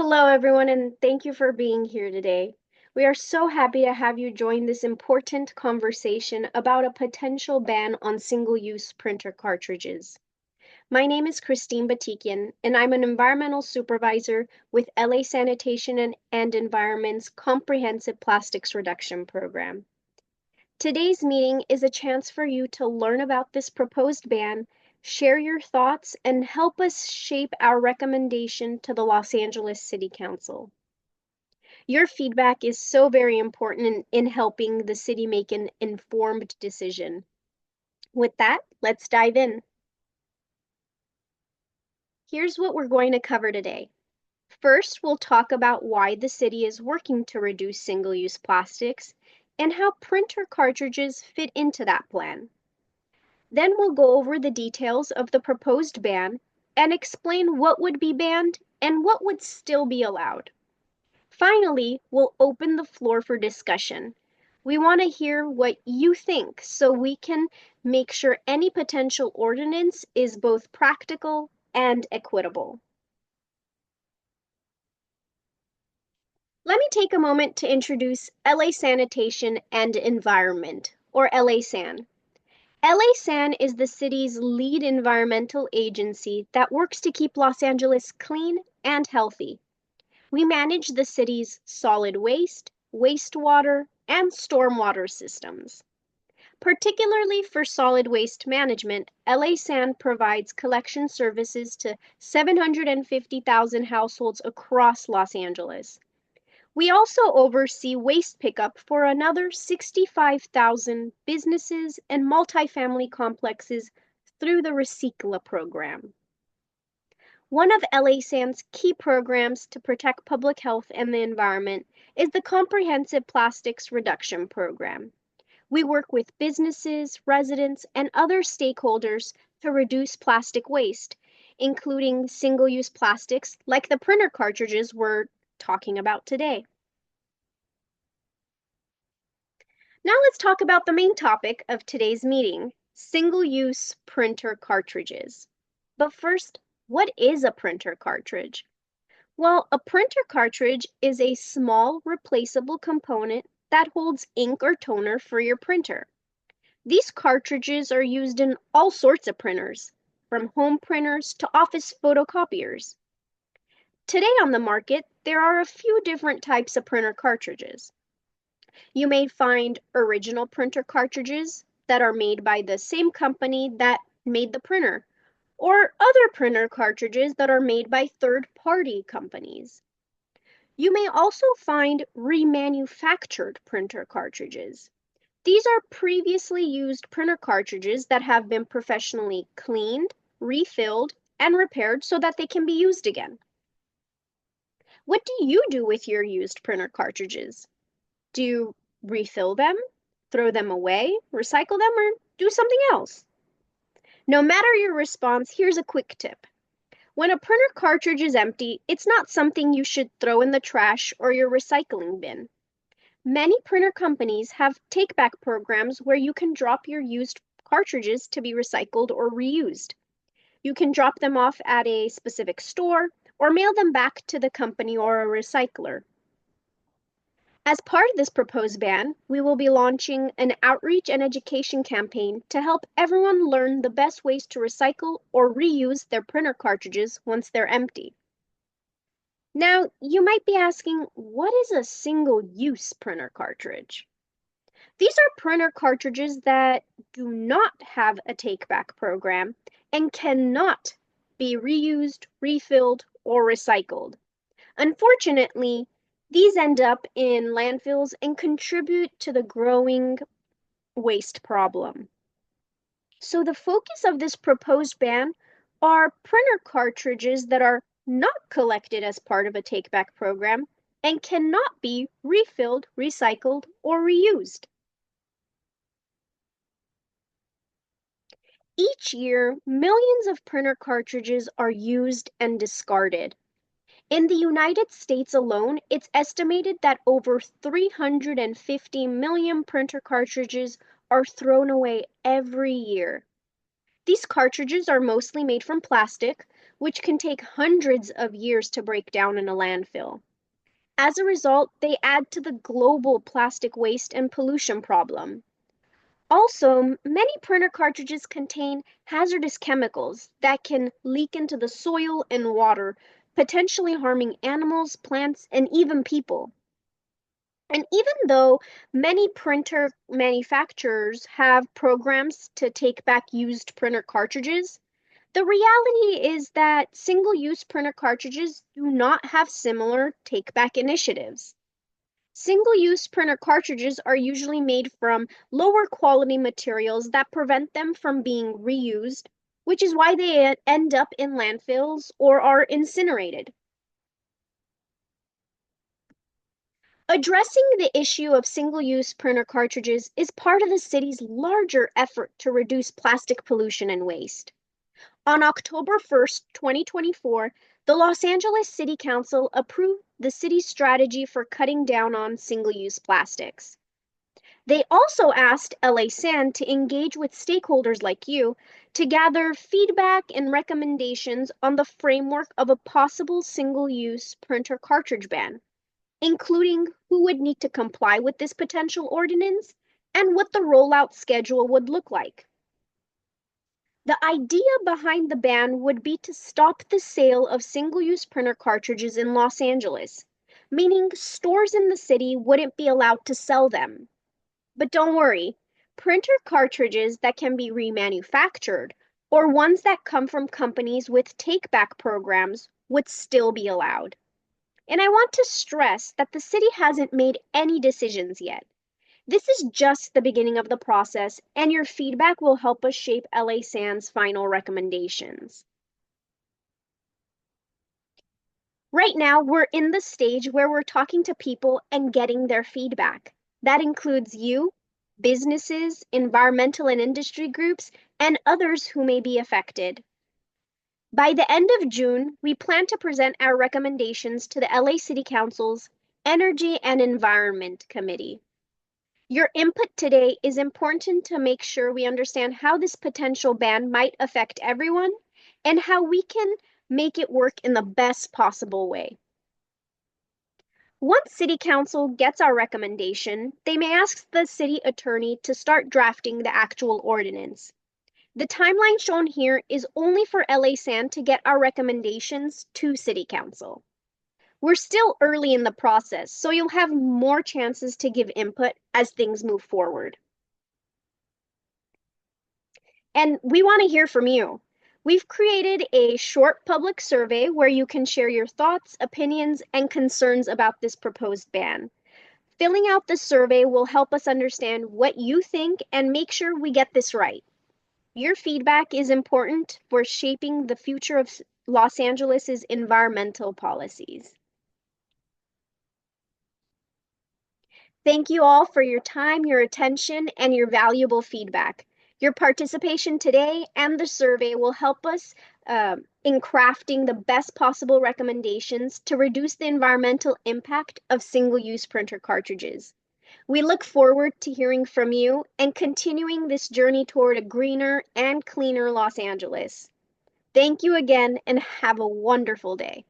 Hello, everyone, and thank you for being here today. We are so happy to have you join this important conversation about a potential ban on single-use printer cartridges. My name is Christine Batikian, and I'm an environmental supervisor with LA Sanitation and Environment's Comprehensive Plastics Reduction Program. Today's meeting is a chance for you to learn about this proposed ban, share your thoughts, and help us shape our recommendation to the Los Angeles City Council. Your feedback is so very important in helping the city make an informed decision. With that, let's dive in. Here's what we're going to cover today. First, we'll talk about why the city is working to reduce single-use plastics and how printer cartridges fit into that plan. Then we'll go over the details of the proposed ban and explain what would be banned and what would still be allowed. Finally, we'll open the floor for discussion. We want to hear what you think so we can make sure any potential ordinance is both practical and equitable. Let me take a moment to introduce LA Sanitation and Environment, or LA-SAN. LA-SAN is the city's lead environmental agency that works to keep Los Angeles clean and healthy. We manage the city's solid waste, wastewater, and stormwater systems. Particularly for solid waste management, LA-SAN provides collection services to 750,000 households across Los Angeles. We also oversee waste pickup for another 65,000 businesses and multifamily complexes through the Recicla program. One of LA-SAN's key programs to protect public health and the environment is the Comprehensive Plastics Reduction Program. We work with businesses, residents, and other stakeholders to reduce plastic waste, including single-use plastics like the printer cartridges we're talking about today. Now let's talk about the main topic of today's meeting, single-use printer cartridges. But first, what is a printer cartridge? Well, a printer cartridge is a small replaceable component that holds ink or toner for your printer. These cartridges are used in all sorts of printers, from home printers to office photocopiers. Today on the market, there are a few different types of printer cartridges. You may find original printer cartridges that are made by the same company that made the printer, or other printer cartridges that are made by third-party companies. You may also find remanufactured printer cartridges. These are previously used printer cartridges that have been professionally cleaned, refilled, and repaired so that they can be used again. What do you do with your used printer cartridges? Do you refill them, throw them away, recycle them, or do something else? No matter your response, here's a quick tip. When a printer cartridge is empty, it's not something you should throw in the trash or your recycling bin. Many printer companies have take-back programs where you can drop your used cartridges to be recycled or reused. You can drop them off at a specific store or mail them back to the company or a recycler. As part of this proposed ban, we will be launching an outreach and education campaign to help everyone learn the best ways to recycle or reuse their printer cartridges once they're empty. Now, you might be asking, what is a single-use printer cartridge? These are printer cartridges that do not have a take-back program and cannot be reused, refilled, or recycled. Unfortunately, these end up in landfills and contribute to the growing waste problem. So the focus of this proposed ban are printer cartridges that are not collected as part of a take-back program and cannot be refilled, recycled, or reused. Each year, millions of printer cartridges are used and discarded. In the United States alone, it's estimated that over 350 million printer cartridges are thrown away every year. These cartridges are mostly made from plastic, which can take hundreds of years to break down in a landfill. As a result, they add to the global plastic waste and pollution problem. Also, many printer cartridges contain hazardous chemicals that can leak into the soil and water, potentially harming animals, plants, and even people. And even though many printer manufacturers have programs to take back used printer cartridges, the reality is that single-use printer cartridges do not have similar take-back initiatives. Single-use printer cartridges are usually made from lower quality materials that prevent them from being reused, which is why they end up in landfills or are incinerated. Addressing the issue of single-use printer cartridges is part of the city's larger effort to reduce plastic pollution and waste. On October 1st, 2024, the Los Angeles City Council approved the city's strategy for cutting down on single-use plastics. They also asked LA San to engage with stakeholders like you to gather feedback and recommendations on the framework of a possible single-use printer cartridge ban, including who would need to comply with this potential ordinance and what the rollout schedule would look like. The idea behind the ban would be to stop the sale of single-use printer cartridges in Los Angeles, meaning stores in the city wouldn't be allowed to sell them. But don't worry, printer cartridges that can be remanufactured or ones that come from companies with take-back programs would still be allowed. And I want to stress that the city hasn't made any decisions yet. This is just the beginning of the process, and your feedback will help us shape LA San's final recommendations. Right now, we're in the stage where we're talking to people and getting their feedback. That includes you, businesses, environmental and industry groups, and others who may be affected. By the end of June, we plan to present our recommendations to the LA City Council's Energy and Environment Committee. Your input today is important to make sure we understand how this potential ban might affect everyone and how we can make it work in the best possible way. Once City Council gets our recommendation, they may ask the City Attorney to start drafting the actual ordinance. The timeline shown here is only for LA San to get our recommendations to City Council. We're still early in the process, so you'll have more chances to give input as things move forward. And we want to hear from you. We've created a short public survey where you can share your thoughts, opinions, and concerns about this proposed ban. Filling out the survey will help us understand what you think and make sure we get this right. Your feedback is important for shaping the future of Los Angeles's environmental policies. Thank you all for your time, your attention, and your valuable feedback. Your participation today and the survey will help us in crafting the best possible recommendations to reduce the environmental impact of single-use printer cartridges. We look forward to hearing from you and continuing this journey toward a greener and cleaner Los Angeles. Thank you again and have a wonderful day.